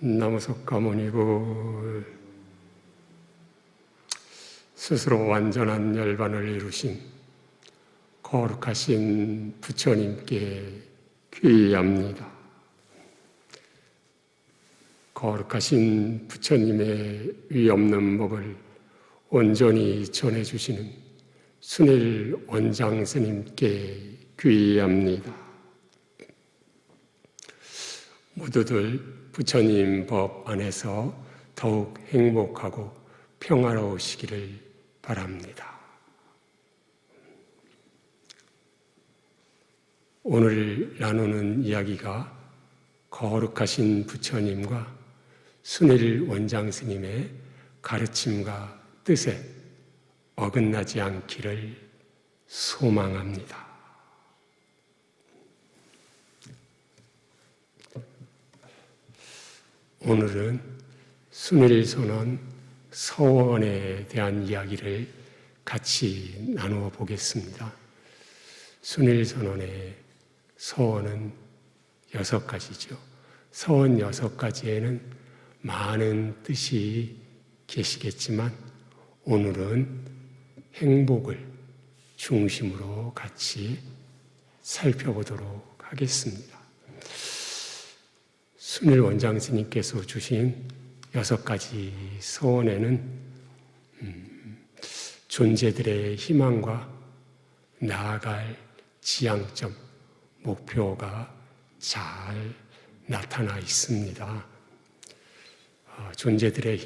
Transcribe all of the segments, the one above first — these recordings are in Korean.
나무석 가문이고 스스로 완전한 열반을 이루신 거룩하신 부처님께 귀의합니다. 거룩하신 부처님의 위없는 법을 온전히 전해주시는 순일 원장 스님께 귀의합니다. 모두들 부처님 법 안에서 더욱 행복하고 평화로우시기를 바랍니다. 오늘 나누는 이야기가 거룩하신 부처님과 순일 원장 스님의 가르침과 뜻에 어긋나지 않기를 소망합니다. 오늘은 순일선원 서원에 대한 이야기를 같이 나누어 보겠습니다. 순일선원의 서원은 6가지죠. 서원 6가지에는 많은 뜻이 계시겠지만 오늘은 행복을 중심으로 같이 살펴보도록 하겠습니다. 순일 원장 스님께서 주신 6가지 서원에는 존재들의 희망과 나아갈 지향점, 목표가 잘 나타나 있습니다. 존재들의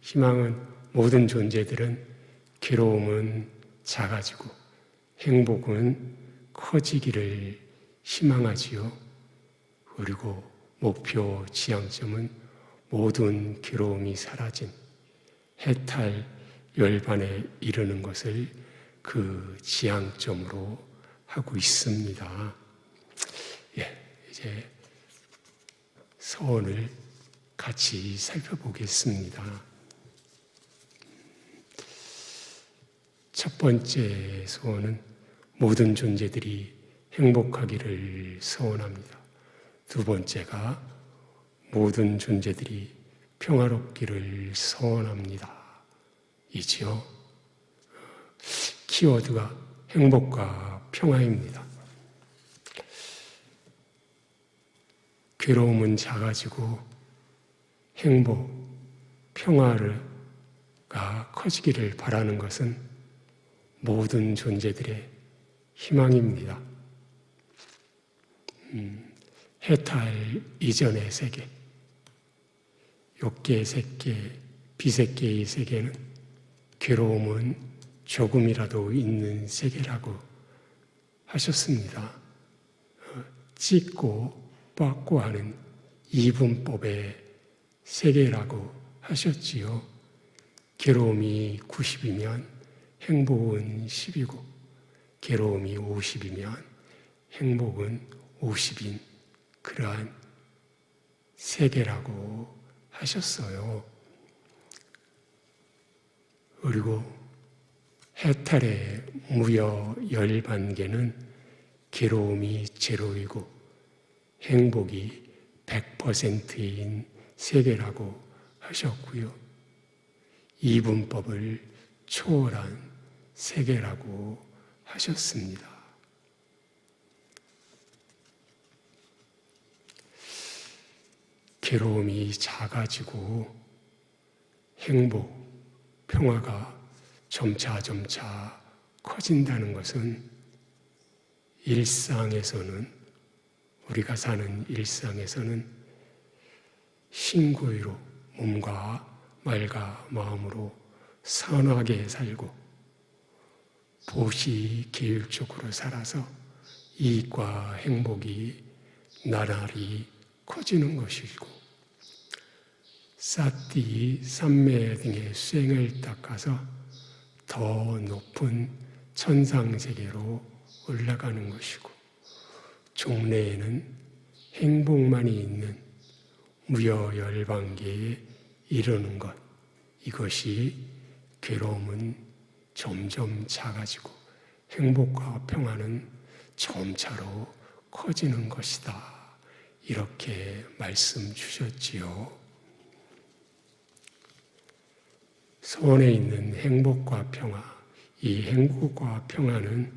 희망은 모든 존재들은 괴로움은 작아지고 행복은 커지기를 희망하지요. 그리고 목표 지향점은 모든 괴로움이 사라진 해탈 열반에 이르는 것을 그 지향점으로 하고 있습니다. 이제 서원을 같이 살펴보겠습니다. 첫 번째 서원은 모든 존재들이 행복하기를 서원합니다. 두 번째가 모든 존재들이 평화롭기를 서원합니다. 이지요. 키워드가 행복과 평화입니다. 괴로움은 작아지고 행복, 평화가 커지기를 바라는 것은 모든 존재들의 희망입니다. 해탈 이전의 세계, 욕계, 색계, 비색계의 세계는 괴로움은 조금이라도 있는 세계라고 하셨습니다. 찢고 빻고 하는 이분법의 세계라고 하셨지요. 괴로움이 90이면 행복은 10이고 괴로움이 50이면 행복은 50인 그러한 세계라고 하셨어요. 그리고 해탈의 무여 열반계는 괴로움이 제로이고 행복이 100%인 세계라고 하셨고요. 이분법을 초월한 세계라고 하셨습니다. 괴로움이 작아지고 행복, 평화가 점차 커진다는 것은 우리가 사는 일상에서는 신고의로 몸과 말과 마음으로 선하게 살고 보시 계율적으로 살아서 이익과 행복이 나날이 커지는 것이고 사띠, 삼매 등의 수행을 닦아서 더 높은 천상세계로 올라가는 것이고 종래에는 행복만이 있는 무여열반계에 이르는 것, 이것이 괴로움은 점점 작아지고 행복과 평화는 점차로 커지는 것이다. 이렇게 말씀 주셨지요. 손에 있는 행복과 평화, 이 행복과 평화는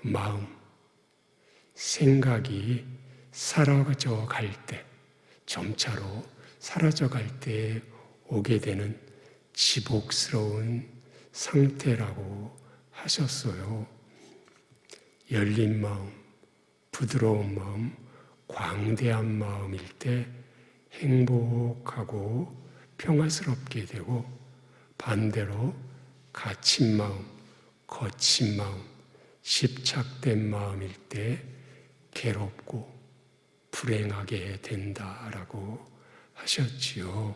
마음, 생각이 사라져 갈 때, 점차로 사라져 갈 때 오게 되는 지복스러운 상태라고 하셨어요. 열린 마음, 부드러운 마음, 광대한 마음일 때 행복하고 평화스럽게 되고, 반대로 갇힌 마음, 거친 마음, 집착된 마음일 때 괴롭고 불행하게 된다라고 하셨지요.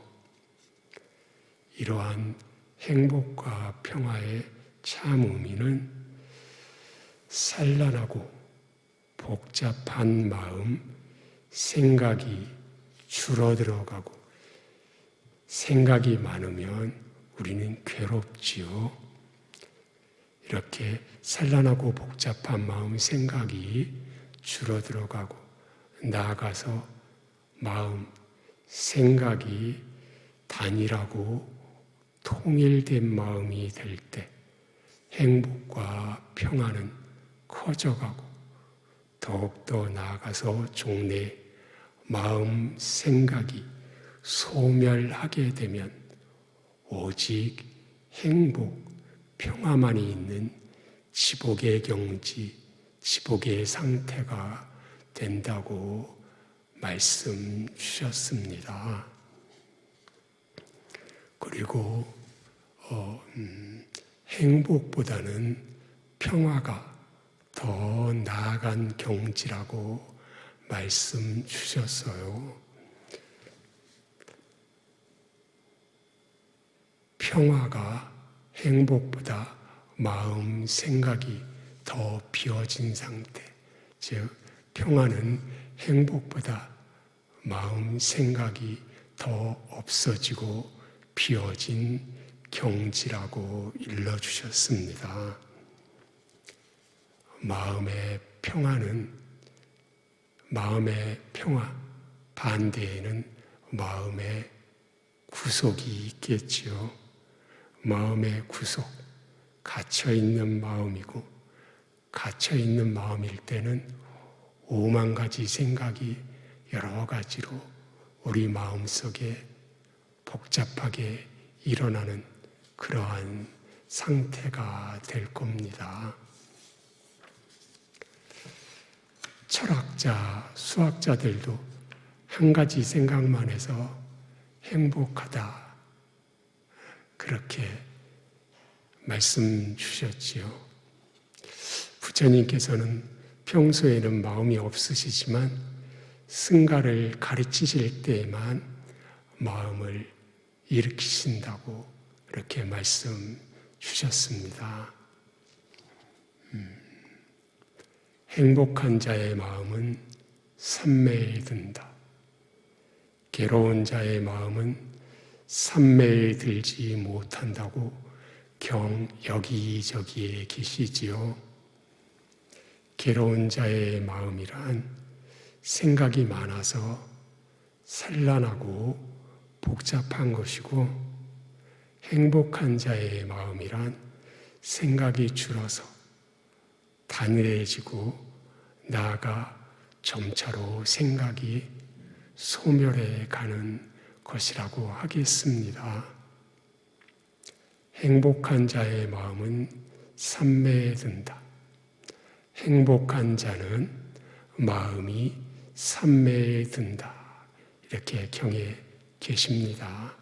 이러한 행복과 평화의 참 의미는 산란하고 복잡한 마음, 생각이 줄어들어가고, 생각이 많으면 우리는 괴롭지요. 이렇게 산란하고 복잡한 마음, 생각이 줄어들어가고, 나아가서 마음, 생각이 단일하고 통일된 마음이 될 때 행복과 평화는 커져가고, 더욱더 나아가서 종래 마음, 생각이 소멸하게 되면 오직 행복, 평화만이 있는 지복의 경지, 지복의 상태가 된다고 말씀 주셨습니다. 그리고 행복보다는 평화가 더 나아간 경지라고 말씀 주셨어요. 평화가 행복보다 마음, 생각이 더 비워진 상태, 즉 평화는 행복보다 마음, 생각이 더 없어지고 비워진 경지라고 일러주셨습니다. 마음의 평화 반대에는 마음의 구속이 있겠지요. 마음의 구속, 갇혀있는 마음이고, 갇혀있는 마음일 때는 오만 가지 생각이 여러 가지로 우리 마음속에 복잡하게 일어나는 그러한 상태가 될 겁니다. 철학자, 수학자들도 한 가지 생각만 해서 행복하다, 그렇게 말씀 주셨지요. 부처님께서는 평소에는 마음이 없으시지만 승가를 가르치실 때에만 마음을 일으키신다고 그렇게 말씀 주셨습니다. 행복한 자의 마음은 삼매에 든다. 괴로운 자의 마음은 삼매에 들지 못한다고 여기저기에 계시지요. 괴로운 자의 마음이란 생각이 많아서 산란하고 복잡한 것이고, 행복한 자의 마음이란 생각이 줄어서 단일해지고 나아가 점차로 생각이 소멸해 가는 것이라고 하겠습니다. 행복한 자의 마음은 삼매에 든다. 행복한 자는 마음이 삼매에 든다. 이렇게 경에 계십니다.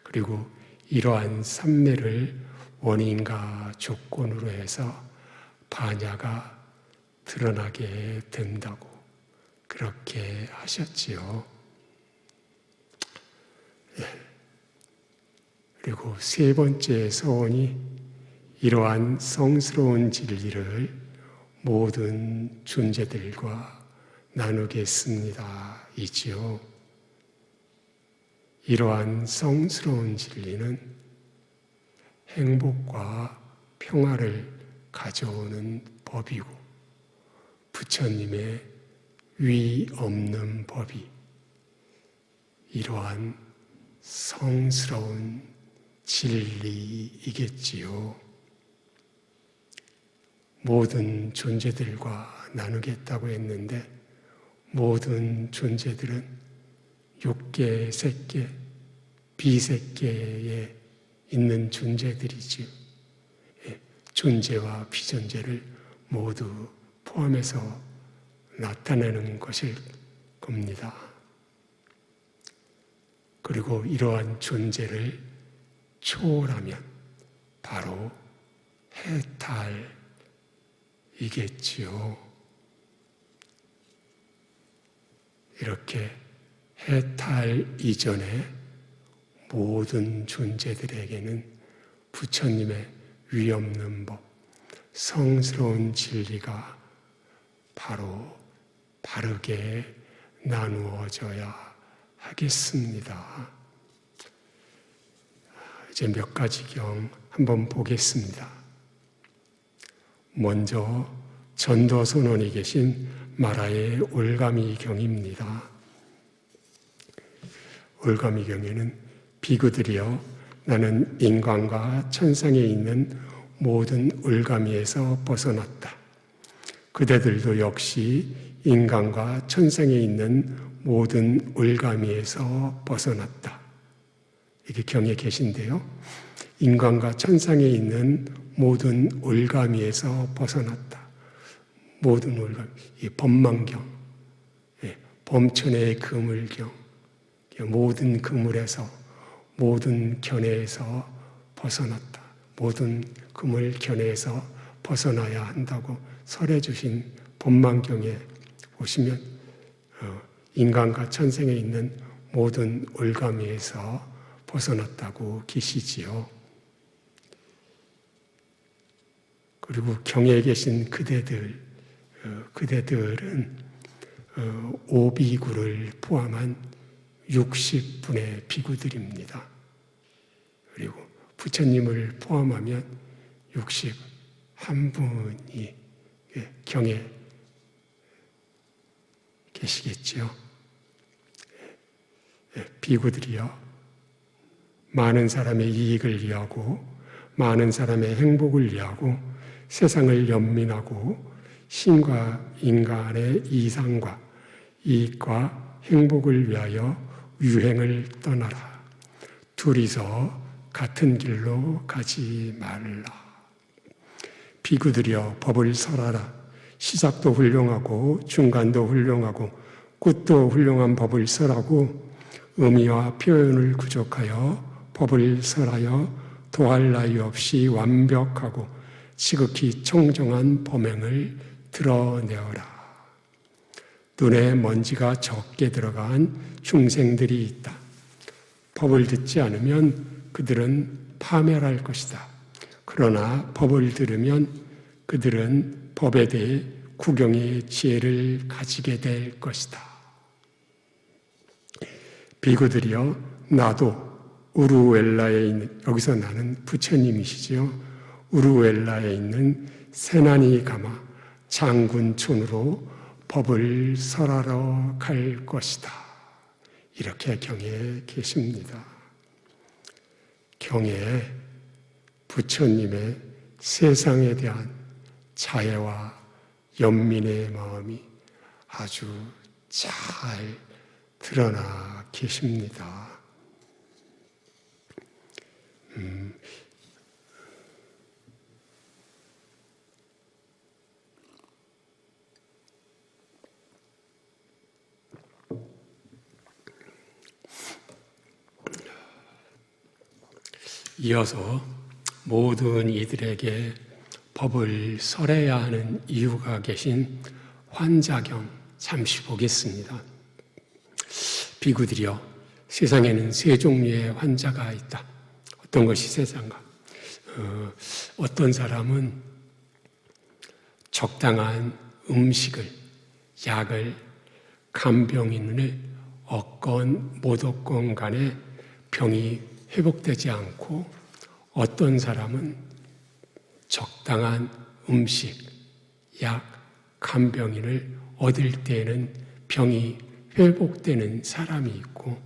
그리고 이러한 삼매를 원인과 조건으로 해서 반야가 드러나게 된다고 그렇게 하셨지요. 그리고 세 번째 서원이 이러한 성스러운 진리를 모든 존재들과 나누겠습니다. 이지요. 이러한 성스러운 진리는 행복과 평화를 가져오는 법이고, 부처님의 위 없는 법이 이러한 성스러운 진리이겠지요. 모든 존재들과 나누겠다고 했는데 모든 존재들은 육계, 색계, 비색계에 있는 존재들이지요. 존재와 비존재를 모두 포함해서 나타내는 것일 겁니다. 그리고 이러한 존재를 초월하면 바로 해탈이겠지요. 이렇게 해탈 이전에 모든 존재들에게는 부처님의 위없는 법, 성스러운 진리가 바로 바르게 나누어져야 하겠습니다. 이제 몇 가지 경 한번 보겠습니다. 먼저 전도선원이 계신 마라의 올가미 경입니다. 올가미 경에는 비구들이여 나는 인간과 천상에 있는 모든 올가미에서 벗어났다. 그대들도 역시 인간과 천상에 있는 모든 올가미에서 벗어났다. 이게 경에 계신데요. 인간과 천상에 있는 모든 올가미에서 벗어났다. 모든 올가미, 이 법망경, 범천의 그물경, 모든 그물에서, 모든 견해에서 벗어났다. 모든 그물 견해에서 벗어나야 한다고 설해 주신 법망경에 보시면 인간과 천상에 있는 모든 올가미에서 벗어났다고 계시지요. 그리고 경에 계신 그대들은 오비구를 포함한 60분의 비구들입니다. 그리고 부처님을 포함하면 61분이 경에 계시겠지요. 비구들이요, 많은 사람의 이익을 위하고 많은 사람의 행복을 위하고 세상을 연민하고 신과 인간의 이상과 이익과 행복을 위하여 유행을 떠나라. 둘이서 같은 길로 가지 말라. 비구들이여 법을 설하라. 시작도 훌륭하고 중간도 훌륭하고 끝도 훌륭한 법을 설하고 의미와 표현을 구족하여 법을 설하여 도할 나위 없이 완벽하고 지극히 청정한 범행을 드러내어라. 눈에 먼지가 적게 들어간 중생들이 있다. 법을 듣지 않으면 그들은 파멸할 것이다. 그러나 법을 들으면 그들은 법에 대해 구경의 지혜를 가지게 될 것이다. 비구들이여, 나도 우루엘라에 있는, 여기서 나는 부처님이시지요. 우루엘라에 있는 세나니가마 장군촌으로 법을 설하러 갈 것이다. 이렇게 경에 계십니다. 경에 부처님의 세상에 대한 자애와 연민의 마음이 아주 잘 드러나 계십니다. 이어서 모든 이들에게 법을 설해야 하는 이유가 계신 환자경 잠시 보겠습니다. 비구들이여, 세상에는 세 종류의 환자가 있다. 어떤 것이 세상가? 어떤 사람은 적당한 음식을, 약을, 간병인을 얻건 못 얻건 간에 병이 회복되지 않고, 어떤 사람은 적당한 음식, 약, 간병인을 얻을 때에는 병이 회복되는 사람이 있고,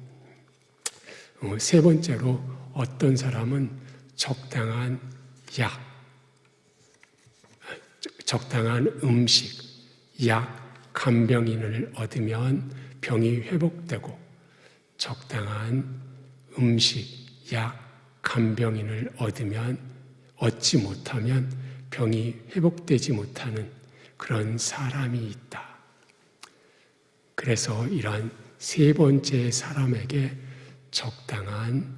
세 번째로 어떤 사람은 적당한 약, 적당한 음식, 약, 간병인을 얻으면 병이 회복되고, 적당한 음식, 약, 간병인을 얻지 못하면 병이 회복되지 못하는 그런 사람이 있다. 그래서 이러한 세 번째 사람에게 적당한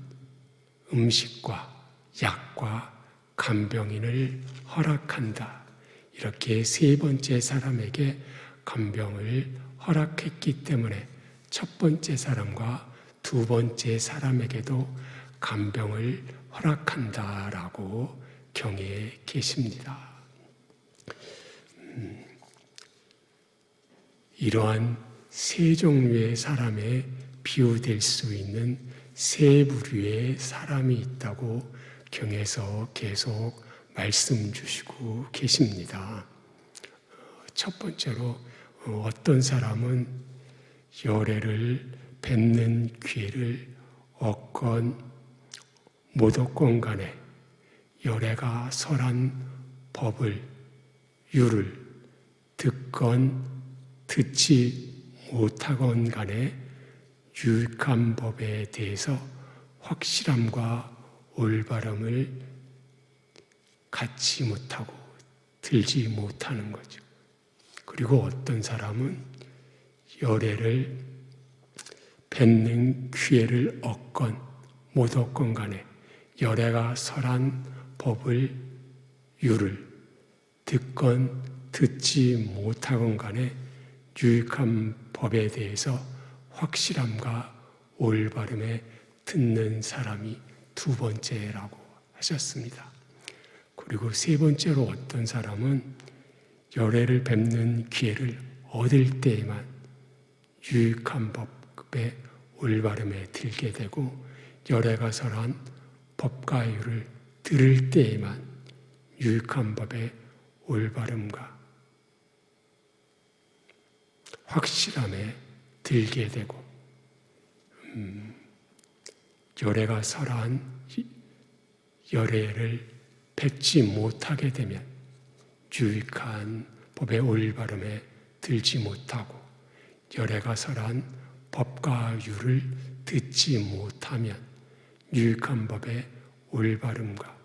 음식과 약과 간병인을 허락한다. 이렇게 세 번째 사람에게 간병을 허락했기 때문에 첫 번째 사람과 두 번째 사람에게도 간병을 허락한다라고 경에 계십니다. 이러한 세 종류의 사람에 비유될 수 있는 세 부류의 사람이 있다고 경에서 계속 말씀 주시고 계십니다. 첫 번째로 어떤 사람은 열애를 뵙는 기회를 얻건 못 얻건 간에 열애가 설한 법을, 율을 듣건 듣지 못하건 간에 유익한 법에 대해서 확실함과 올바름을 갖지 못하고 들지 못하는 거죠. 그리고 어떤 사람은 열애를 뵙는 기회를 얻건 못 얻건 간에 열애가 설한 법을, 율을 듣건 듣지 못하건 간에 유익한 법에 대해서 확실함과 올바름에 듣는 사람이 두 번째라고 하셨습니다. 그리고 세 번째로 어떤 사람은 열애를 뵙는 기회를 얻을 때에만 유익한 법의 올바름에 들게 되고 열애가 설한 법과 율을 들을 때에만 유익한 법의 올바름과 확실함에 들게 되고 열애가 설한 열애를 뵙지 못하게 되면 유익한 법의 올바름에 들지 못하고 열애가 설한 법과 율을 듣지 못하면 유익한 법의 올바름과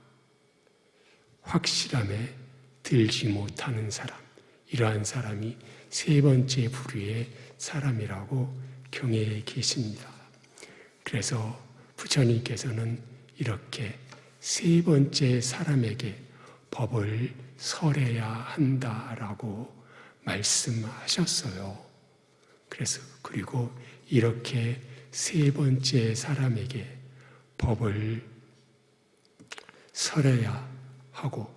확실함에 들지 못하는 사람, 이러한 사람이 세 번째 부류의 사람이라고 경에 계십니다. 그래서 부처님께서는 이렇게 세 번째 사람에게 법을 설해야 한다라고 말씀하셨어요. 그리고 이렇게 세 번째 사람에게 법을 설해야 하고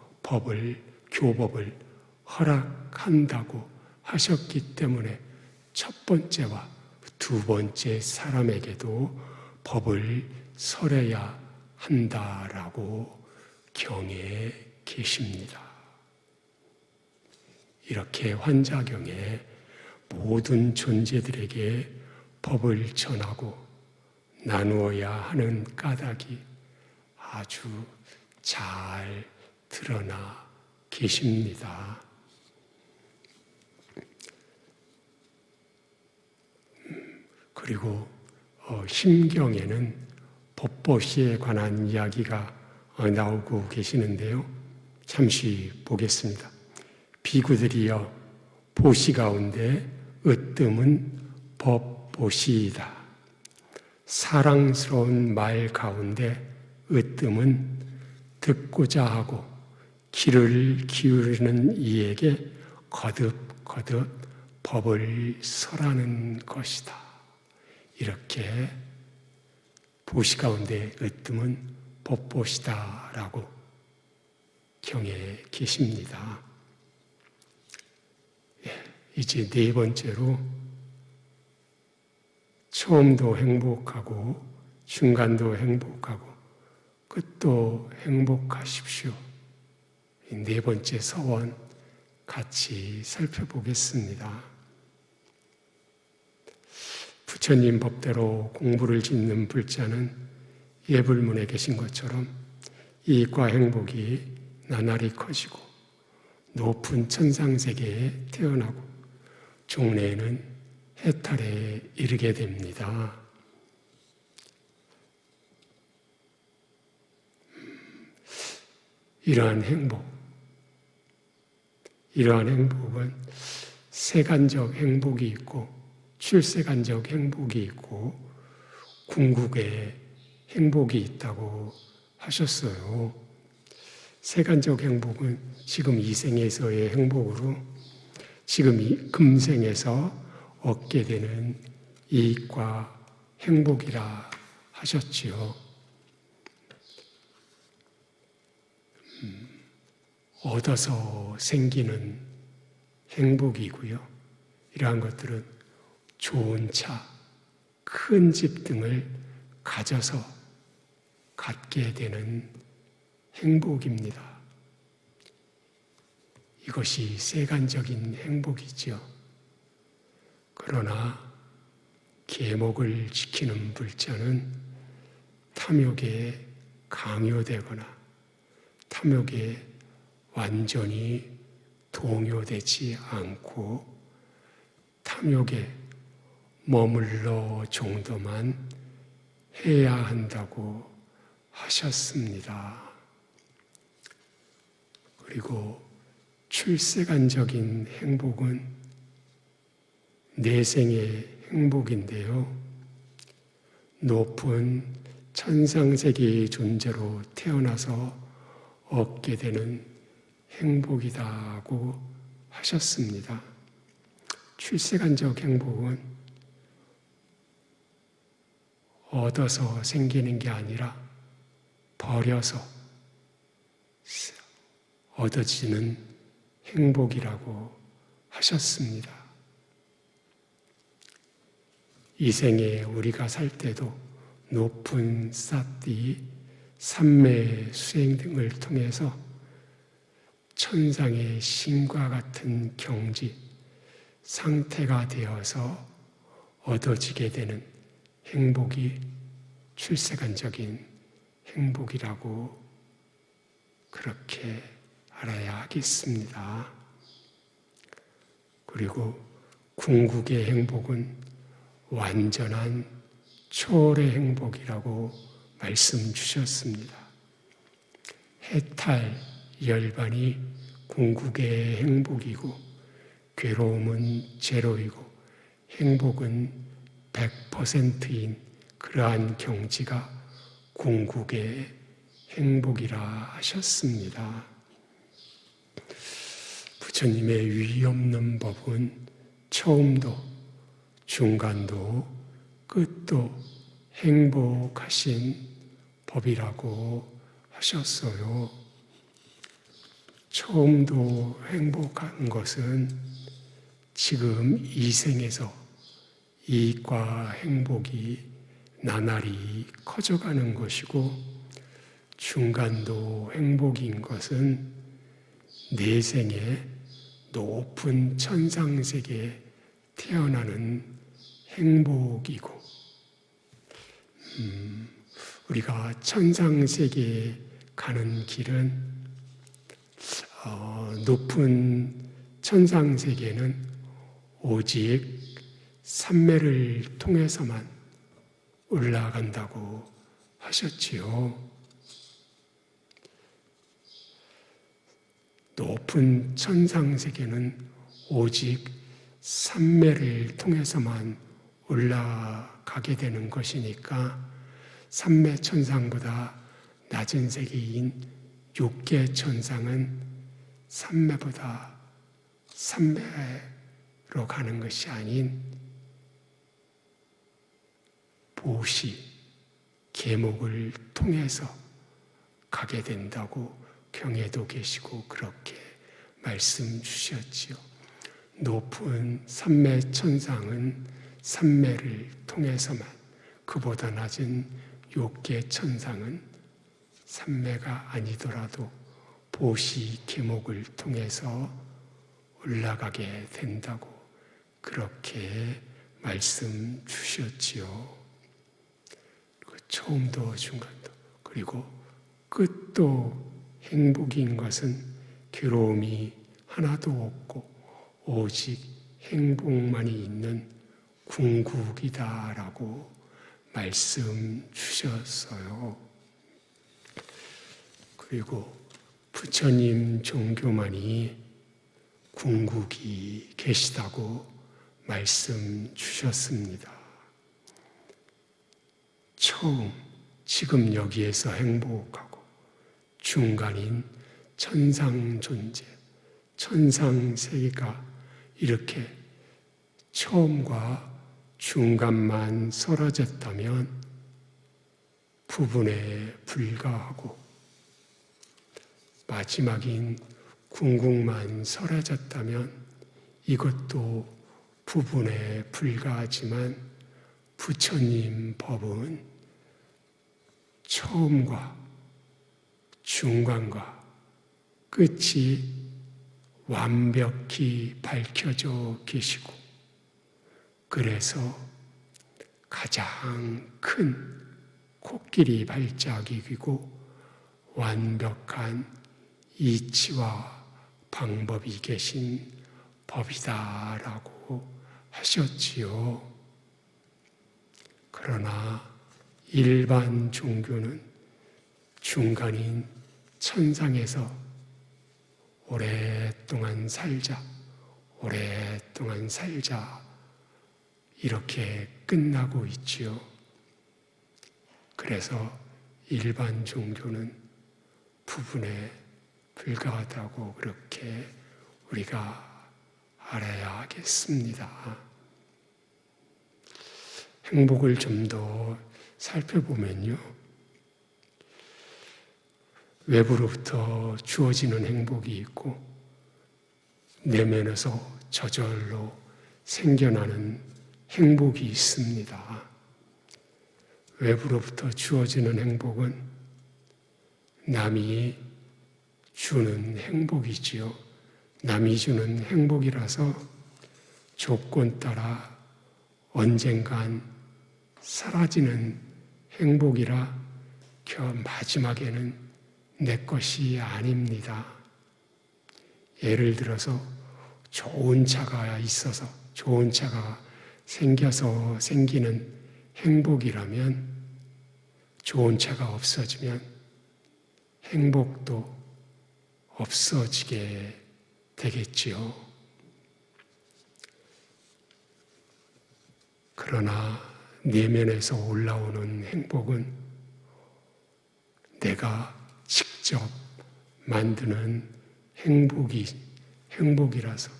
교법을 허락한다고 하셨기 때문에 첫 번째와 두 번째 사람에게도 법을 설해야 한다라고 경에 계십니다. 이렇게 환자경에 모든 존재들에게 법을 전하고 나누어야 하는 까닭이 아주 잘 드러나 계십니다. 그리고 심경에는 법보시에 관한 이야기가 나오고 계시는데요. 잠시 보겠습니다. 비구들이여 보시 가운데 으뜸은 법보시이다. 사랑스러운 말 가운데 으뜸은 듣고자 하고 귀를 기울이는 이에게 거듭거듭 법을 설하는 것이다. 이렇게 보시 가운데 으뜸은 법보시다라고 경에 계십니다. 이제 네 번째로 처음도 행복하고 중간도 행복하고 끝도 행복하십시오. 이 네 번째 서원 같이 살펴보겠습니다. 부처님 법대로 공부를 짓는 불자는 예불문에 계신 것처럼 이익과 행복이 나날이 커지고 높은 천상세계에 태어나고 종래에는 해탈에 이르게 됩니다. 이러한 행복은 세간적 행복이 있고 출세간적 행복이 있고 궁극의 행복이 있다고 하셨어요. 세간적 행복은 지금 이 생에서의 행복으로 지금 이 금생에서 얻게 되는 이익과 행복이라 하셨지요. 얻어서 생기는 행복이고요. 이러한 것들은 좋은 차, 큰 집 등을 가져서 갖게 되는 행복입니다. 이것이 세간적인 행복이지요. 그러나 계목을 지키는 불자는 탐욕에 강요되거나 탐욕에 완전히 동요되지 않고 탐욕에 머물러 정도만 해야 한다고 하셨습니다. 그리고 출세간적인 행복은 내생의 행복인데요. 높은 천상세계의 존재로 태어나서 얻게 되는 행복이다고 하셨습니다. 출세간적 행복은 얻어서 생기는 게 아니라 버려서 얻어지는 행복이라고 하셨습니다. 이 생에 우리가 살 때도 높은 사띠, 삼매 수행 등을 통해서 천상의 신과 같은 경지, 상태가 되어서 얻어지게 되는 행복이 출세간적인 행복이라고 그렇게 알아야 하겠습니다. 그리고 궁극의 행복은 완전한 초월의 행복이라고 말씀 주셨습니다. 해탈, 열반이 궁극의 행복이고 괴로움은 제로이고 행복은 100%인 그러한 경지가 궁극의 행복이라 하셨습니다. 부처님의 위 없는 법은 처음도 중간도 끝도 행복하신 법이라고 하셨어요. 처음도 행복한 것은 지금 이 생에서 이익과 행복이 나날이 커져가는 것이고 중간도 행복인 것은 내생에 높은 천상세계에 태어나는 행복이고 우리가 천상세계에 가는 길은 높은 천상세계는 오직 삼매를 통해서만 올라간다고 하셨지요. 높은 천상세계는 오직 삼매를 통해서만 올라가게 되는 것이니까 삼매 천상보다 낮은 세계인 육계 천상은 삼매보다 삼매로 가는 것이 아닌 보시, 계목을 통해서 가게 된다고 경에도 계시고 그렇게 말씀 주셨지요. 높은 삼매 천상은 삼매를 통해서만, 그보다 낮은 욕계 천상은 삼매가 아니더라도 보시, 계목을 통해서 올라가게 된다고 그렇게 말씀 주셨지요. 그리고 처음도 중간도 그리고 끝도 행복인 것은 괴로움이 하나도 없고 오직 행복만이 있는 궁극이다라고 말씀 주셨어요. 그리고 부처님 종교만이 궁극이 계시다고 말씀 주셨습니다. 처음 지금 여기에서 행복하고 중간인 천상 존재, 천상 세계가 이렇게 처음과 중간만 썰어졌다면 부분에 불과하고 마지막인 궁극만 썰어졌다면 이것도 부분에 불과하지만 부처님 법은 처음과 중간과 끝이 완벽히 밝혀져 계시고 그래서 가장 큰 코끼리 발자국이고 완벽한 이치와 방법이 계신 법이다라고 하셨지요. 그러나 일반 종교는 중간인 천상에서 오랫동안 살자 이렇게 끝나고 있지요. 그래서 일반 종교는 부분에 불과하다고 그렇게 우리가 알아야 하겠습니다. 행복을 좀 더 살펴보면요. 외부로부터 주어지는 행복이 있고 내면에서 저절로 생겨나는 행복이 있습니다. 외부로부터 주어지는 행복은 남이 주는 행복이지요. 남이 주는 행복이라서 조건 따라 언젠간 사라지는 행복이라 마지막에는 내 것이 아닙니다. 예를 들어서 좋은 차가 있어서 좋은 차가 생겨서 생기는 행복이라면 좋은 차가 없어지면 행복도 없어지게 되겠지요. 그러나 내면에서 올라오는 행복은 내가 직접 만드는 행복이라서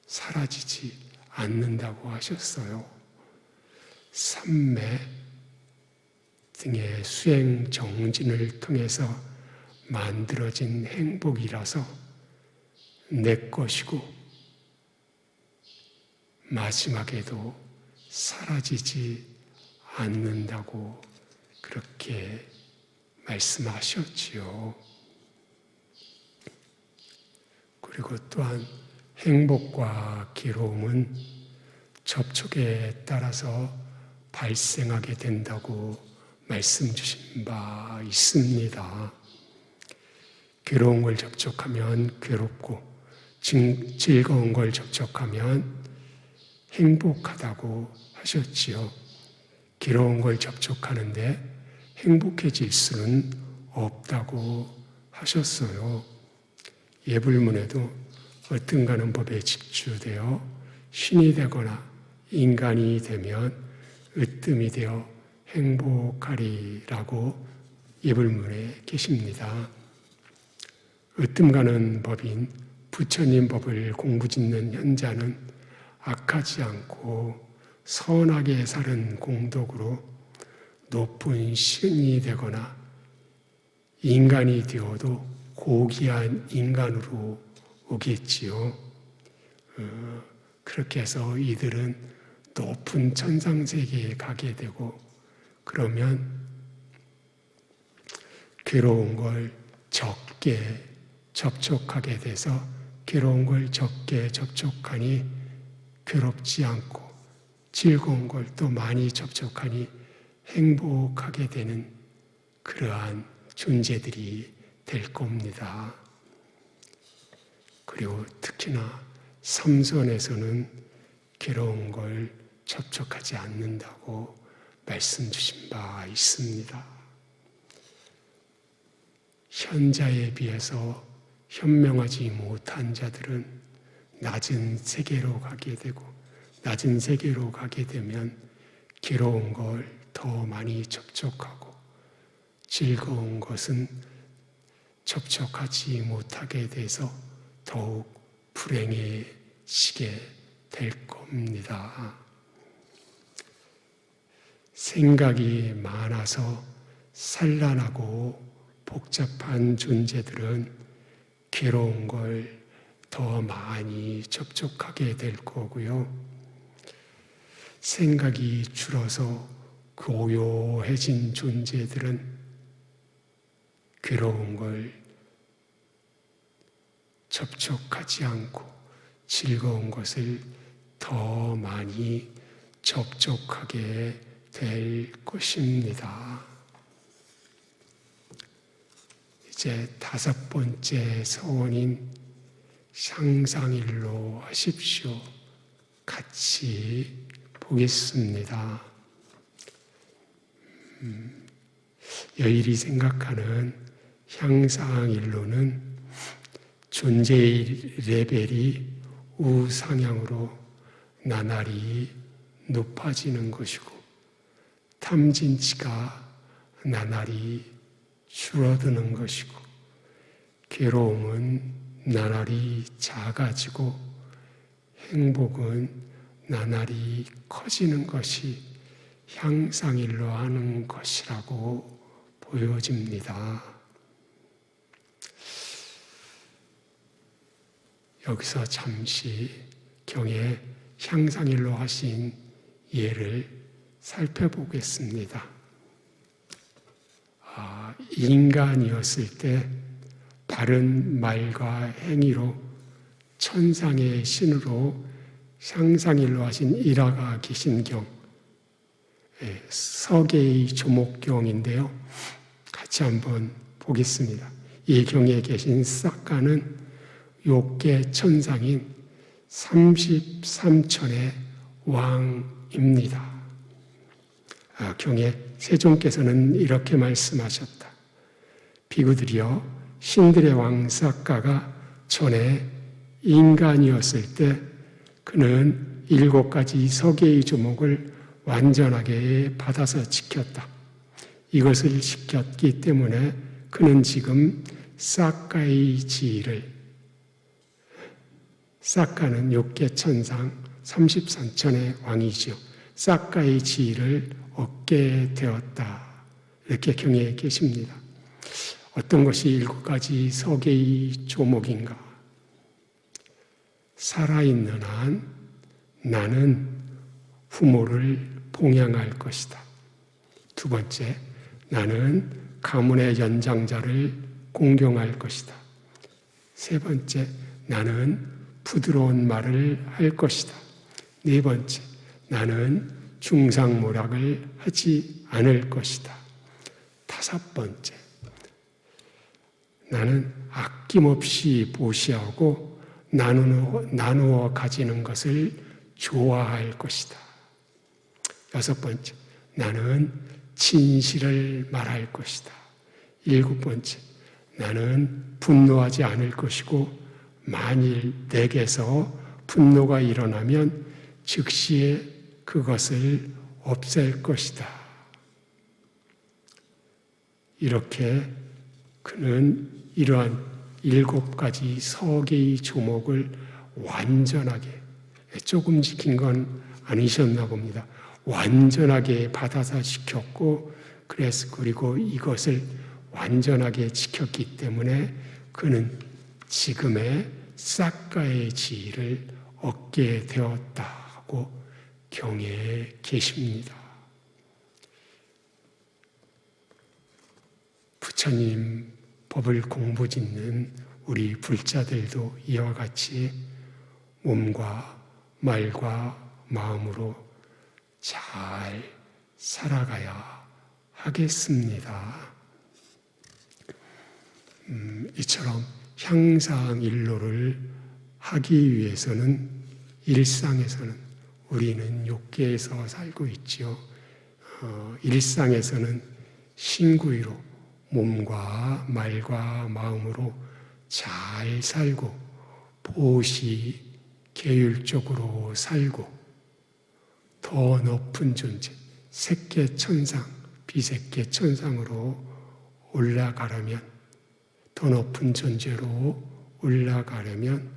사라지지 않는다고 하셨어요. 삼매 등의 수행 정진을 통해서 만들어진 행복이라서 내 것이고 마지막에도 사라지지 않는다고 그렇게 말씀하셨지요. 그리고 또한 행복과 괴로움은 접촉에 따라서 발생하게 된다고 말씀 주신 바 있습니다. 괴로운 걸 접촉하면 괴롭고 즐거운 걸 접촉하면 행복하다고 하셨지요. 괴로운 걸 접촉하는데 행복해질 수는 없다고 하셨어요. 예불문에도 어떤가는 법에 집주되어 신이 되거나 인간이 되면 으뜸이 되어 행복하리라고 예불문에 계십니다. 으뜸가는 법인 부처님 법을 공부짓는 현자는 악하지 않고 선하게 사는 공덕으로 높은 신이 되거나 인간이 되어도 고귀한 인간으로 오겠지요. 그렇게 해서 이들은 높은 천상세계에 가게 되고 그러면 괴로운 걸 적게 접촉하게 돼서 괴로운 걸 적게 접촉하니 괴롭지 않고 즐거운 걸 또 많이 접촉하니 행복하게 되는 그러한 존재들이 될 겁니다. 그리고 특히나 삼손에서는 괴로운 걸 접촉하지 않는다고 말씀 주신 바 있습니다. 현자에 비해서 현명하지 못한 자들은 낮은 세계로 가게 되고, 낮은 세계로 가게 되면 괴로운 걸 더 많이 접촉하고, 즐거운 것은 접촉하지 못하게 돼서 더욱 불행해지게 될 겁니다. 생각이 많아서 산란하고 복잡한 존재들은 괴로운 걸 더 많이 접촉하게 될 거고요. 생각이 줄어서 고요해진 존재들은 괴로운 걸 접촉하지 않고 즐거운 것을 더 많이 접촉하게 될 것입니다. 이제 5번째 서원인 상상일로 하십시오. 같이 보겠습니다. 여일이 생각하는 향상일로는 존재의 레벨이 우상향으로 나날이 높아지는 것이고, 탐진치가 나날이 줄어드는 것이고, 괴로움은 나날이 작아지고, 행복은 나날이 커지는 것이 향상일로 하는 것이라고 보여집니다. 여기서 잠시 경에 향상일로 하신 예를 살펴보겠습니다. 인간이었을 때 바른 말과 행위로 천상의 신으로 향상일로 하신 일화가 계신 경, 서계의 조목경인데요. 같이 한번 보겠습니다. 이 경에 계신 싹가는 욕계 천상인 33천의 왕입니다. 경에 세종께서는 이렇게 말씀하셨다. 비구들이여, 신들의 왕 싹가가 전에 인간이었을 때 그는 7가지 서계의 조목을 완전하게 받아서 지켰다. 이것을 지켰기 때문에 그는 지금 싹가의 지위를, 싹가는 욕계 천상 33천의 왕이죠. 싹가의 지위를 얻게 되었다. 이렇게 경에 계십니다. 어떤 것이 7가지 서계의 조목인가? 살아있는 한 나는 부모를 봉양할 것이다. 2번째, 나는 가문의 연장자를 공경할 것이다. 3번째, 나는 부드러운 말을 할 것이다. 4번째, 나는 중상모략을 하지 않을 것이다. 5번째, 나는 아낌없이 보시하고 나누어 가지는 것을 좋아할 것이다. 6번째, 나는 진실을 말할 것이다. 7번째, 나는 분노하지 않을 것이고 만일 내게서 분노가 일어나면 즉시에 그것을 없앨 것이다. 이렇게 그는 이러한 7가지 서계의 조목을 완전하게, 조금 지킨 건 아니셨나 봅니다. 완전하게 받아서 지켰고, 그리고 이것을 완전하게 지켰기 때문에 그는 지금의 싹가의 지위를 얻게 되었다고 경에 계십니다. 부처님 법을 공부짓는 우리 불자들도 이와 같이 몸과 말과 마음으로 잘 살아가야 하겠습니다. 이처럼 향상일로를 하기 위해서는 일상에서는 우리는 욕계에서 살고 있지요. 일상에서는 신구이로 몸과 말과 마음으로 잘 살고 보시 계율적으로 살고 더 높은 존재, 색계천상, 비색계천상으로 올라가려면 더 높은 존재로 올라가려면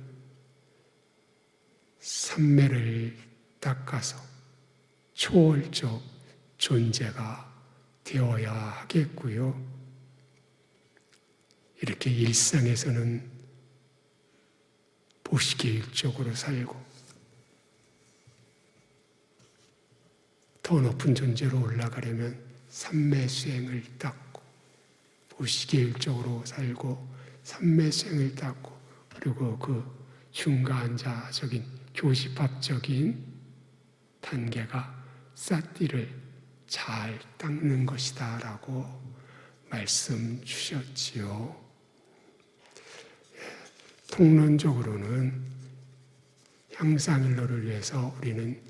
삼매를 닦아서 초월적 존재가 되어야 하겠고요. 이렇게 일상에서는 보시계율적으로 살고 더 높은 존재로 올라가려면 삼매수행을 닦고 보시계율적으로 살고 삼매수행을 닦고 그리고 그 중간자적인 교집합적인 단계가 삿띠를 잘 닦는 것이다 라고 말씀 주셨지요. 통론적으로는 향상일로를 위해서 우리는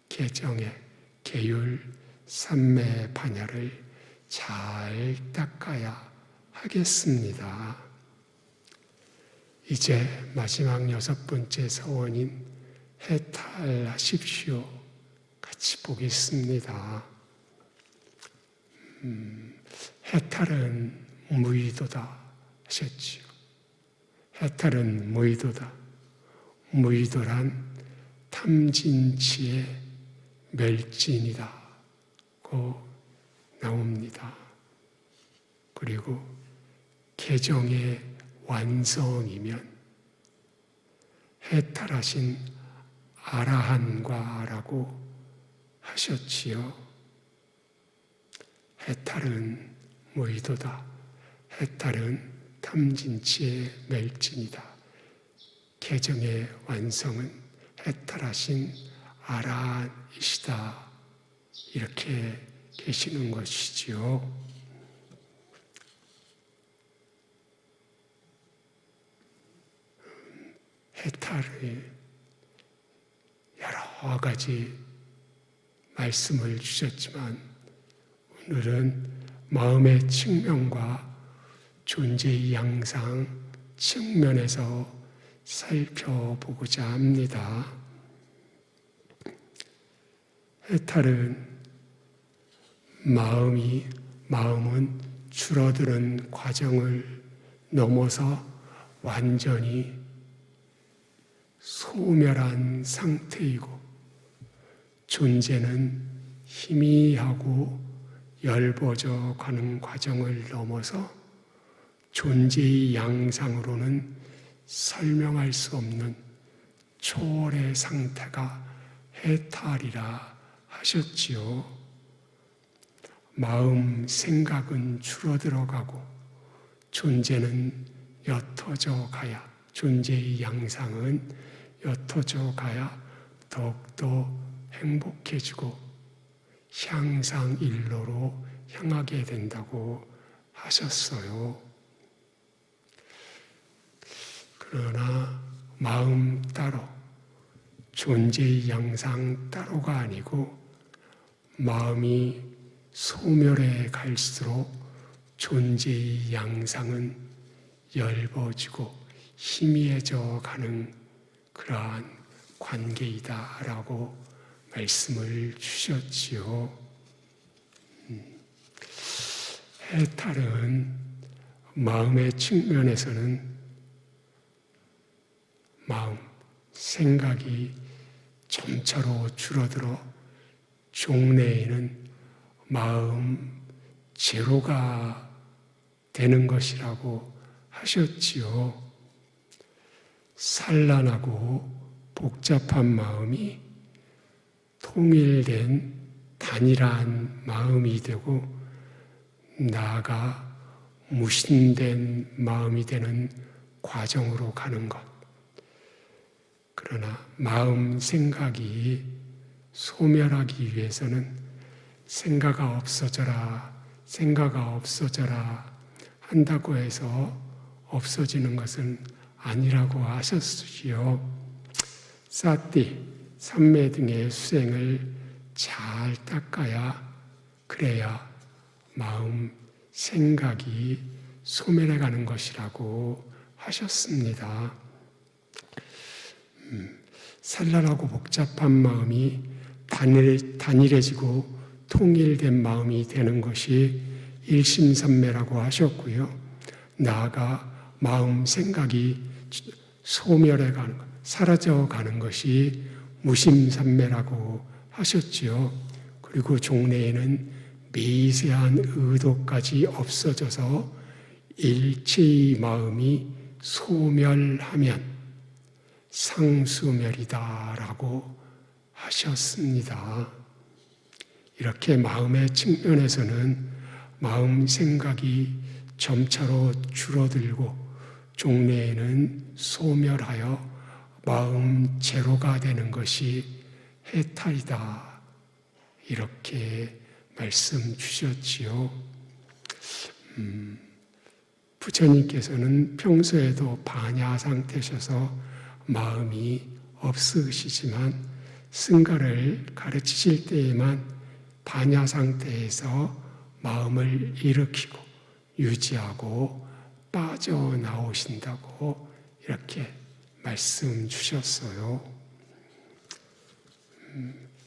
계정의 계율 삼매 반야를 잘 닦아야 하겠습니다. 이제 마지막 6번째 서원인 해탈하십시오. 같이 보겠습니다. 해탈은 무의도다 하셨지요. 해탈은 무의도다. 무의도란 탐진치의 멸진이다 고 나옵니다. 그리고 개정의 완성이면 해탈하신 아라한과라고 하셨지요. 해탈은 무의도다. 해탈은 탐진치의 멸진이다. 개정의 완성은 해탈하신 아라한이시다. 이렇게 계시는 것이지요. 해탈을 여러 가지 말씀을 주셨지만 오늘은 마음의 측면과 존재의 양상 측면에서 살펴보고자 합니다. 해탈은 마음은 줄어드는 과정을 넘어서 완전히 소멸한 상태이고 존재는 희미하고 엷어져 가는 과정을 넘어서 존재의 양상으로는 설명할 수 없는 초월의 상태가 해탈이라 하셨지요. 마음, 생각은 줄어들어가고 존재는 옅어져 가야, 존재의 양상은 옅어져 가야 더욱더 행복해지고 향상일로로 향하게 된다고 하셨어요. 그러나 마음 따로, 존재의 양상 따로가 아니고 마음이 소멸해 갈수록 존재의 양상은 엷어지고 희미해져 가는 그러한 관계이다라고 말씀을 주셨지요. 해탈은 마음의 측면에서는 마음, 생각이 점차로 줄어들어 종래에는 마음 제로가 되는 것이라고 하셨지요. 산란하고 복잡한 마음이 통일된 단일한 마음이 되고 나아가 무신된 마음이 되는 과정으로 가는 것. 그러나 마음 생각이 소멸하기 위해서는 생가가 없어져라 한다고 해서 없어지는 것은 아니라고 하셨지요. 사띠, 삼매 등의 수행을 잘 닦아야 그래야 마음, 생각이 소멸해가는 것이라고 하셨습니다. 산란하고 복잡한 마음이 단일해지고 통일된 마음이 되는 것이 일심산매라고 하셨고요. 나아가 마음, 생각이 소멸해가는 것, 사라져가는 것이 무심산매라고 하셨지요. 그리고 종래에는 미세한 의도까지 없어져서 일체의 마음이 소멸하면 상수멸이다라고 하셨습니다. 이렇게 마음의 측면에서는 마음 생각이 점차로 줄어들고 종래에는 소멸하여 마음 제로가 되는 것이 해탈이다. 이렇게 말씀 주셨지요. 부처님께서는 평소에도 반야 상태셔서 마음이 없으시지만 승가를 가르치실 때에만 반야 상태에서 마음을 일으키고 유지하고 빠져나오신다고 이렇게 말씀 주셨어요.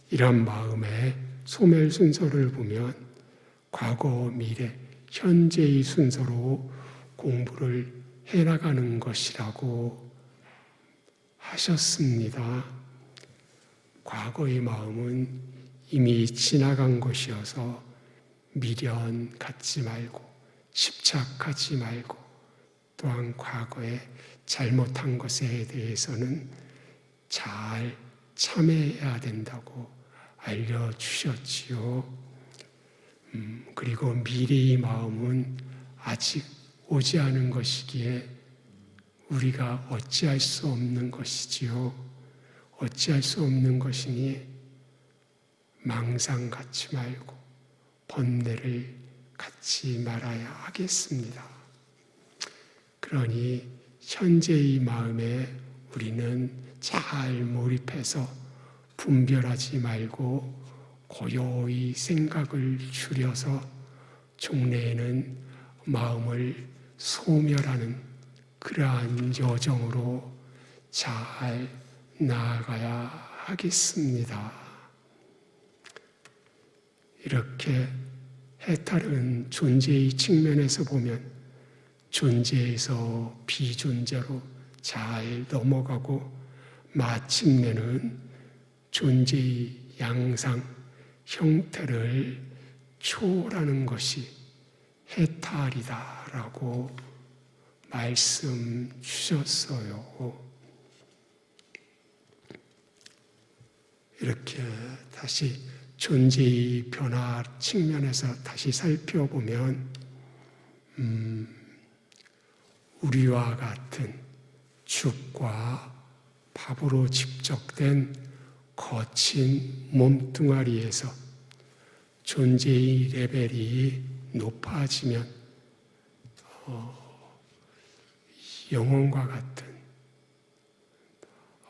이런 마음의 소멸 순서를 보면 과거, 미래, 현재의 순서로 공부를 해나가는 것이라고 하셨습니다. 과거의 마음은 이미 지나간 것이어서 미련 갖지 말고 집착하지 말고 또한 과거에 잘못한 것에 대해서는 잘 참회해야 된다고 알려주셨지요. 그리고 미래의 마음은 아직 오지 않은 것이기에 우리가 어찌할 수 없는 것이지요. 어찌할 수 없는 것이니 망상 갖지 말고 번뇌를 갖지 말아야 하겠습니다. 그러니 현재의 마음에 우리는 잘 몰입해서 분별하지 말고 고요히 생각을 줄여서 종래에는 마음을 소멸하는 그러한 여정으로 잘 나아가야 하겠습니다. 이렇게 해탈은 존재의 측면에서 보면 존재에서 비존재로 잘 넘어가고 마침내는 존재의 양상, 형태를 초월하는 것이 해탈이다라고 말씀 주셨어요. 이렇게 다시 존재의 변화 측면에서 다시 살펴보면 우리와 같은 죽과 밥으로 집적된 거친 몸뚱아리에서 존재의 레벨이 높아지면 영혼과 같은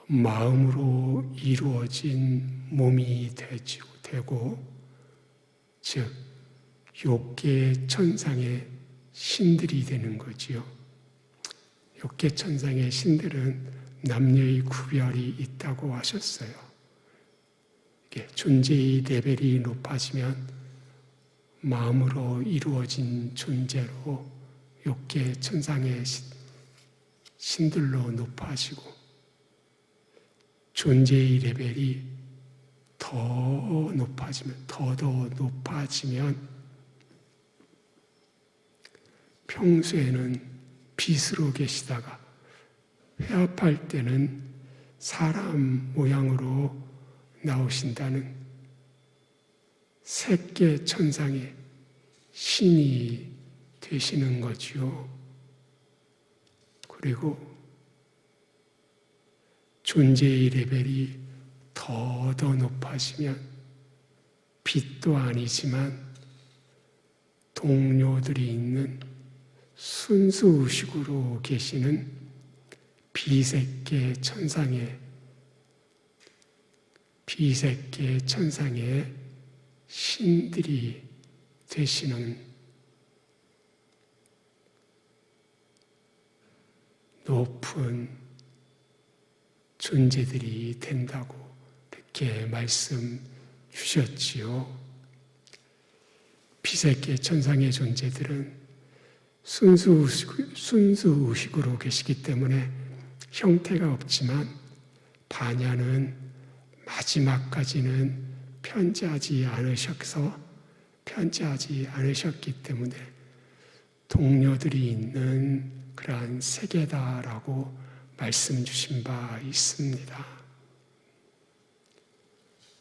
마음으로 이루어진 몸이 되고 즉 욕계 천상의 신들이 되는 거지요. 욕계 천상의 신들은 남녀의 구별이 있다고 하셨어요. 존재의 레벨이 높아지면 마음으로 이루어진 존재로 욕계 천상의 신들로 높아지고 존재의 레벨이 더 높아지면 평소에는 빛으로 계시다가 회합할 때는 사람 모양으로 나오신다는 색계 천상의 신이 되시는 거지요. 그리고 존재의 레벨이 더 더 높아지면 빛도 아니지만 동료들이 있는 순수의식으로 계시는 비색계 천상의 신들이 되시는 높은 존재들이 된다고 이렇게 말씀 주셨지요. 비색계 천상의 존재들은 순수의식으로 계시기 때문에 형태가 없지만 반야는 마지막까지는 편재하지 않으셨기 때문에 동료들이 있는 그러한 세계다라고 말씀 주신 바 있습니다.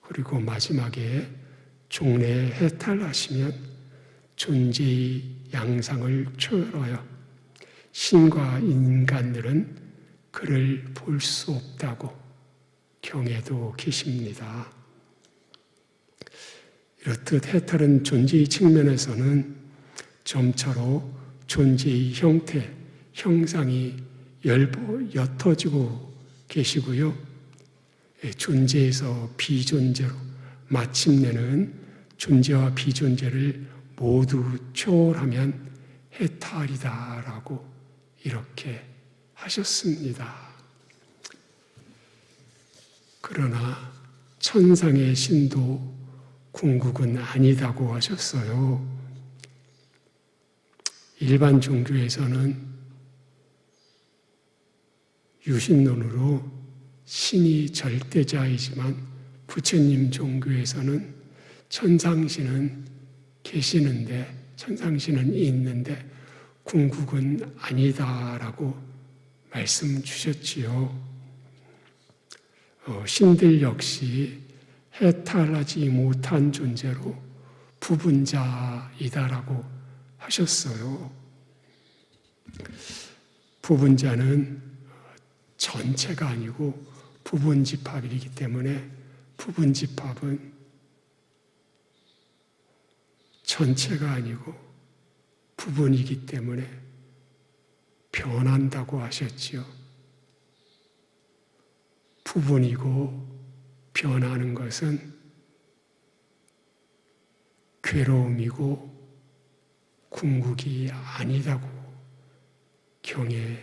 그리고 마지막에 종래 해탈하시면 존재의 양상을 초월하여 신과 인간들은 그를 볼 수 없다고 경에도 계십니다. 이렇듯 해탈은 존재의 측면에서는 점차로 존재의 형태, 형상이 옅어지고 계시고요. 존재에서 비존재로 마침내는 존재와 비존재를 모두 초월하면 해탈이다라고 이렇게 하셨습니다. 그러나 천상의 신도 궁극은 아니다고 하셨어요. 일반 종교에서는 유신론으로 신이 절대자이지만 부처님 종교에서는 천상신은 계시는데, 천상신은 있는데 궁극은 아니다라고 말씀 주셨지요. 신들 역시 해탈하지 못한 존재로 부분자이다라고 하셨어요. 부분자는 전체가 아니고 부분집합이기 때문에 부분집합은 전체가 아니고 부분이기 때문에 변한다고 하셨지요. 부분이고 변하는 것은 괴로움이고 궁극이 아니다고 경에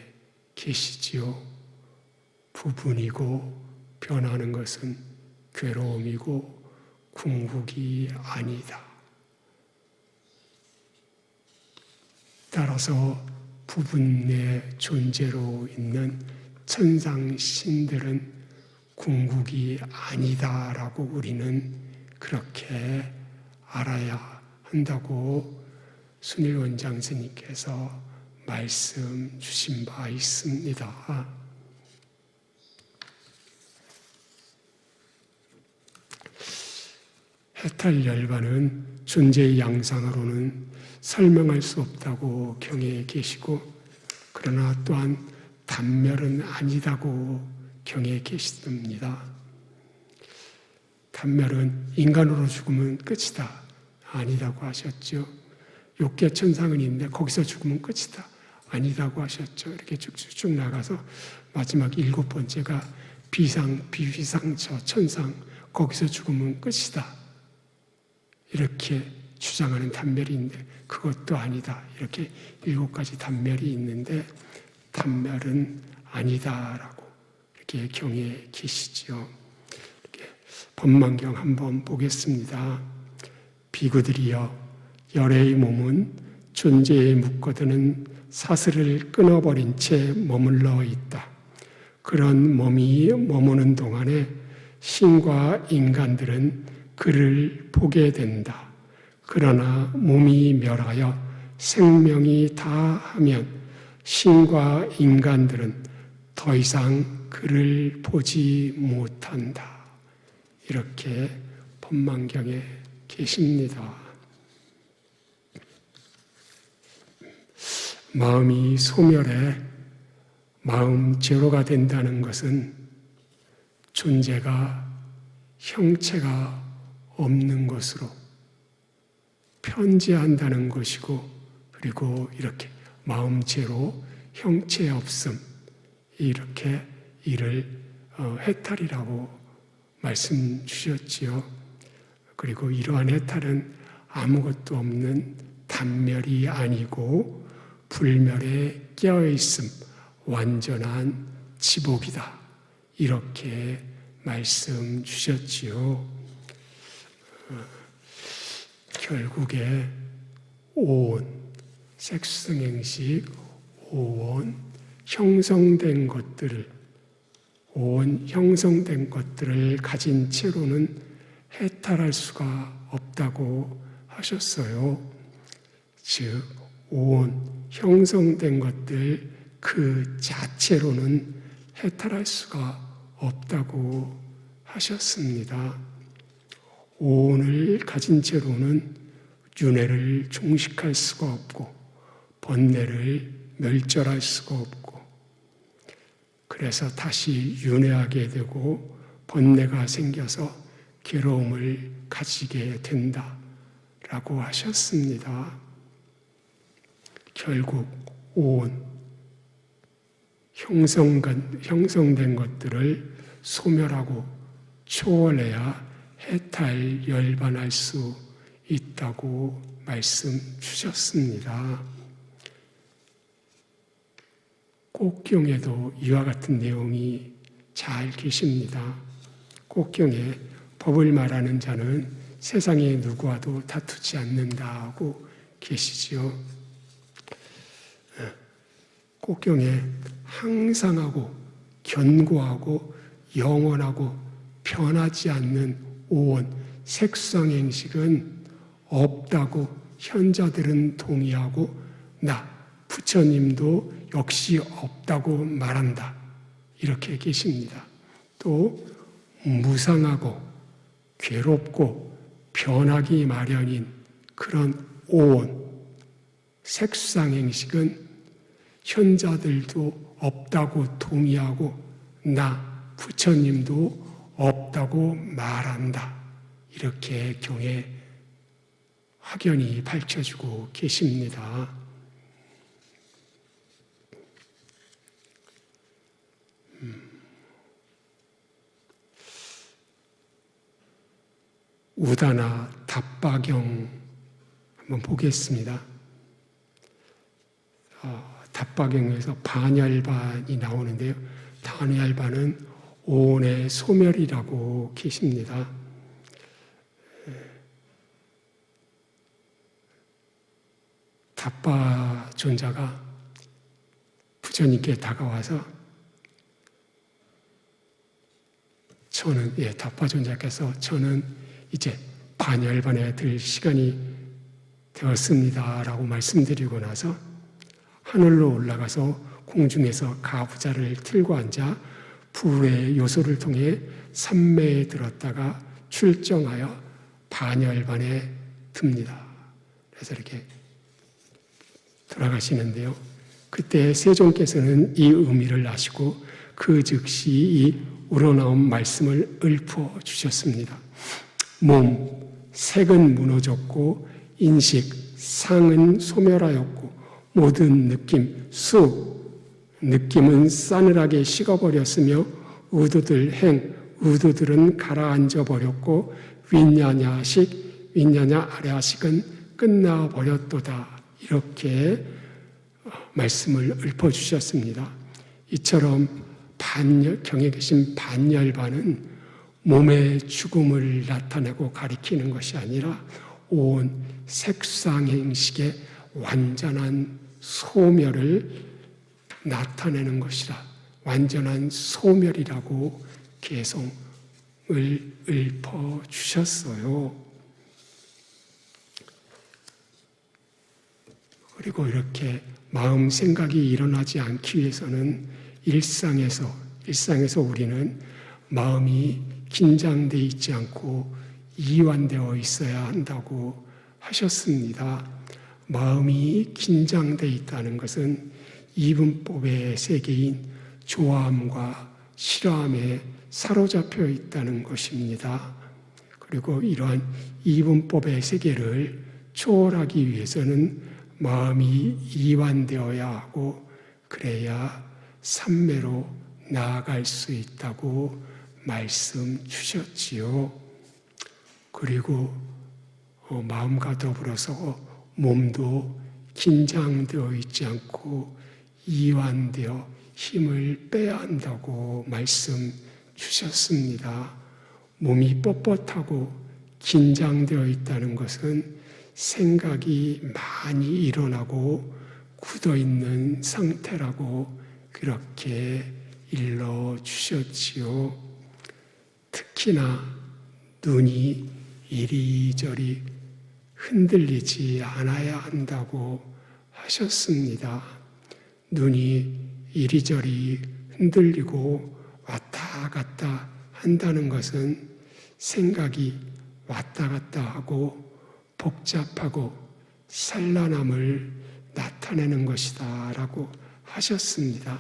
계시지요. 부분이고 변하는 것은 괴로움이고 궁극이 아니다. 따라서 부분의 존재로 있는 천상신들은 궁극이 아니다라고 우리는 그렇게 알아야 한다고 순일 원장 스님께서 말씀 주신 바 있습니다. 해탈열반은 존재의 양상으로는 설명할 수 없다고 경에 계시고, 그러나 또한 단멸은 아니다고 경에 계십니다. 단멸은 인간으로 죽으면 끝이다, 아니다고 하셨죠. 욕계 천상은 있는데 거기서 죽으면 끝이다, 아니다고 하셨죠. 이렇게 쭉쭉쭉 나가서 마지막 7번째가 비상, 비비상처, 천상, 거기서 죽으면 끝이다, 이렇게 주장하는 단멸이 있는데 그것도 아니다, 이렇게 7가지 단멸이 있는데 단멸은 아니다라고 이렇게 경에 계시지요. 이렇게 법망경 한번 보겠습니다. 비구들이여, 열의 몸은 존재에 묶어두는 사슬을 끊어버린 채 머물러 있다. 그런 몸이 머무는 동안에 신과 인간들은 그를 보게 된다. 그러나 몸이 멸하여 생명이 다하면 신과 인간들은 더 이상 그를 보지 못한다. 이렇게 법망경에 계십니다. 마음이 소멸해 마음 제로가 된다는 것은 존재가 형체가 없는 것으로 편지한다는 것이고, 그리고 이렇게 마음체로 형체 없음, 이렇게 이를 해탈이라고 말씀 주셨지요. 그리고 이러한 해탈은 아무것도 없는 단멸이 아니고 불멸에 깨어있음, 완전한 지복이다, 이렇게 말씀 주셨지요. 결국에 오온, 색승행식, 오온, 형성된 것들을 가진 채로는 해탈할 수가 없다고 하셨어요. 즉, 오온, 형성된 것들 그 자체로는 해탈할 수가 없다고 하셨습니다. 오온을 가진 채로는 윤회를 종식할 수가 없고 번뇌를 멸절할 수가 없고, 그래서 다시 윤회하게 되고 번뇌가 생겨서 괴로움을 가지게 된다라고 하셨습니다. 결국 오온, 형성된 것들을 소멸하고 초월해야 해탈 열반할 수 있다고 말씀 주셨습니다. 꼭경에도 이와 같은 내용이 잘 계십니다. 꼭경에 법을 말하는 자는 세상의 누구와도 다투지 않는다고 계시지요. 꼭경에 항상하고 견고하고 영원하고 변하지 않는 오온, 색수상행식은 없다고 현자들은 동의하고 나 부처님도 역시 없다고 말한다, 이렇게 계십니다. 또 무상하고 괴롭고 변하기 마련인 그런 오온, 색수상행식은 현자들도 없다고 동의하고 나 부처님도 없다고 말한다, 이렇게 경에 확연히 밝혀주고 계십니다. 우다나 답바경 한번 보겠습니다. 답바경에서 반열반이 나오는데요. 반열반은 오온의 소멸이라고 계십니다. 답바 존자가 부처님께 다가와서 답바 존자께서 저는 이제 반열반에 들 시간이 되었습니다 라고 말씀드리고 나서 하늘로 올라가서 공중에서 가부좌를 틀고 앉아 불의 요소를 통해 삼매에 들었다가 출정하여 반열반에 듭니다. 그래서 이렇게 돌아가시는데요. 그때 세존께서는 이 의미를 아시고 그 즉시 이 우러나온 말씀을 읊어 주셨습니다. 몸, 색은 무너졌고 인식, 상은 소멸하였고 모든 느낌, 느낌은 싸늘하게 식어버렸으며 의도들 행, 의도들은 가라앉아 버렸고 윈냐냐 아랴식은 끝나버렸도다, 이렇게 말씀을 읊어주셨습니다. 이처럼 경에 계신 반열반은 몸의 죽음을 나타내고 가리키는 것이 아니라 온 색상행식의 완전한 소멸을 나타내는 것이라, 완전한 소멸이라고 개성을 읊어주셨어요. 그리고 이렇게 마음 생각이 일어나지 않기 위해서는 일상에서 우리는 마음이 긴장되어 있지 않고 이완되어 있어야 한다고 하셨습니다. 마음이 긴장되어 있다는 것은 이분법의 세계인 조함과 싫어함에 사로잡혀 있다는 것입니다. 그리고 이러한 이분법의 세계를 초월하기 위해서는 마음이 이완되어야 하고 그래야 삼매로 나아갈 수 있다고 말씀 주셨지요. 그리고 마음과 더불어서 몸도 긴장되어 있지 않고 이완되어 힘을 빼야 한다고 말씀 주셨습니다. 몸이 뻣뻣하고 긴장되어 있다는 것은 생각이 많이 일어나고 굳어있는 상태라고 그렇게 일러주셨지요. 특히나 눈이 이리저리 흔들리지 않아야 한다고 하셨습니다. 눈이 이리저리 흔들리고 왔다 갔다 한다는 것은 생각이 왔다 갔다 하고 복잡하고 산란함을 나타내는 것이다 라고 하셨습니다.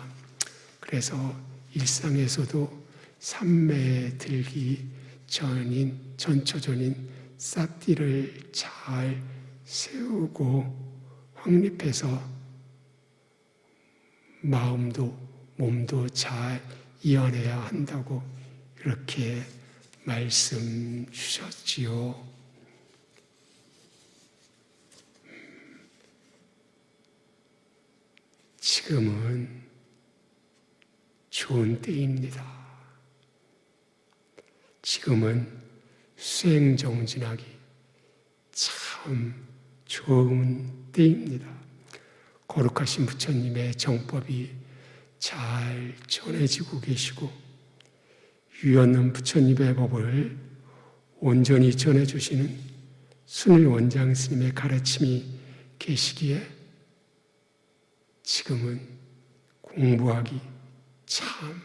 그래서 일상에서도 삼매에 들기 전초전인 싹띠를 잘 세우고 확립해서 마음도 몸도 잘 이완해야 한다고 이렇게 말씀 주셨지요. 지금은 좋은 때입니다. 지금은 수행정진하기 참 좋은 때입니다. 거룩하신 부처님의 정법이 잘 전해지고 계시고 유연한 부처님의 법을 온전히 전해주시는 순일 원장 스님의 가르침이 계시기에 지금은 공부하기 참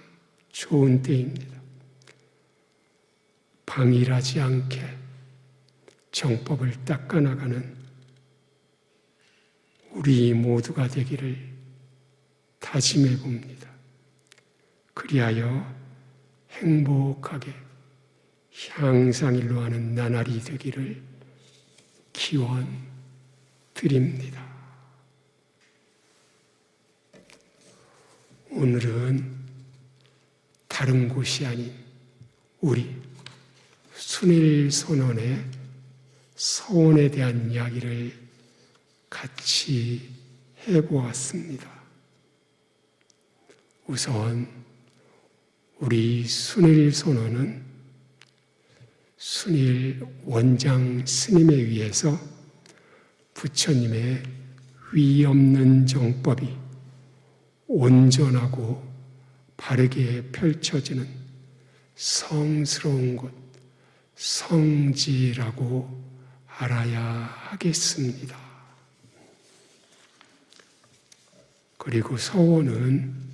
좋은 때입니다. 방일하지 않게 정법을 닦아나가는 우리 모두가 되기를 다짐해 봅니다. 그리하여 행복하게 향상일로 하는 나날이 되기를 기원 드립니다. 오늘은 다른 곳이 아닌 우리 순일선원의 서원에 대한 이야기를 같이 해보았습니다. 우선 우리 순일선원은 순일 원장 스님에 의해서 부처님의 위 없는 정법이 온전하고 바르게 펼쳐지는 성스러운 곳, 성지라고 알아야 하겠습니다. 그리고 서원은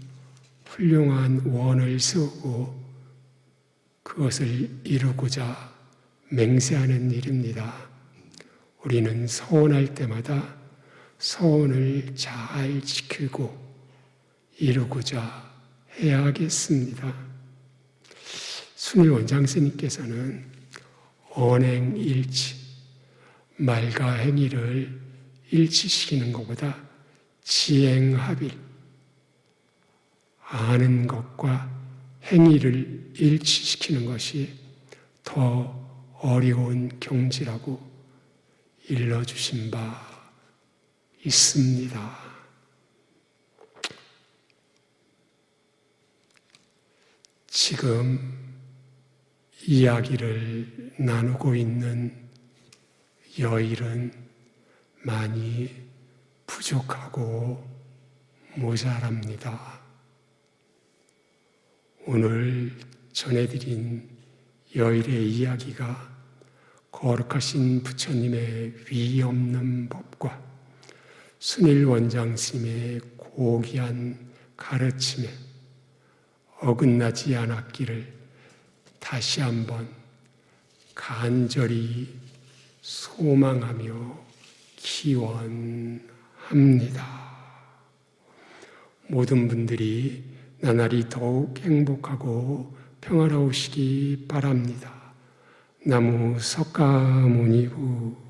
훌륭한 원을 세우고 그것을 이루고자 맹세하는 일입니다. 우리는 서원할 때마다 서원을 잘 지키고 이루고자 해야 하겠습니다. 순일 원장 스님께서는 언행일치, 말과 행위를 일치시키는 것보다 지행합일, 아는 것과 행위를 일치시키는 것이 더 어려운 경지라고 일러주신 바 있습니다. 지금 이야기를 나누고 있는 여일은 많이 부족하고 모자랍니다. 오늘 전해드린 여일의 이야기가 거룩하신 부처님의 위 없는 법과 순일 원장 스님의 고귀한 가르침에 어긋나지 않았기를 다시 한번 간절히 소망하며 기원합니다. 모든 분들이 나날이 더욱 행복하고 평화로우시기 바랍니다. 나무 석가모니부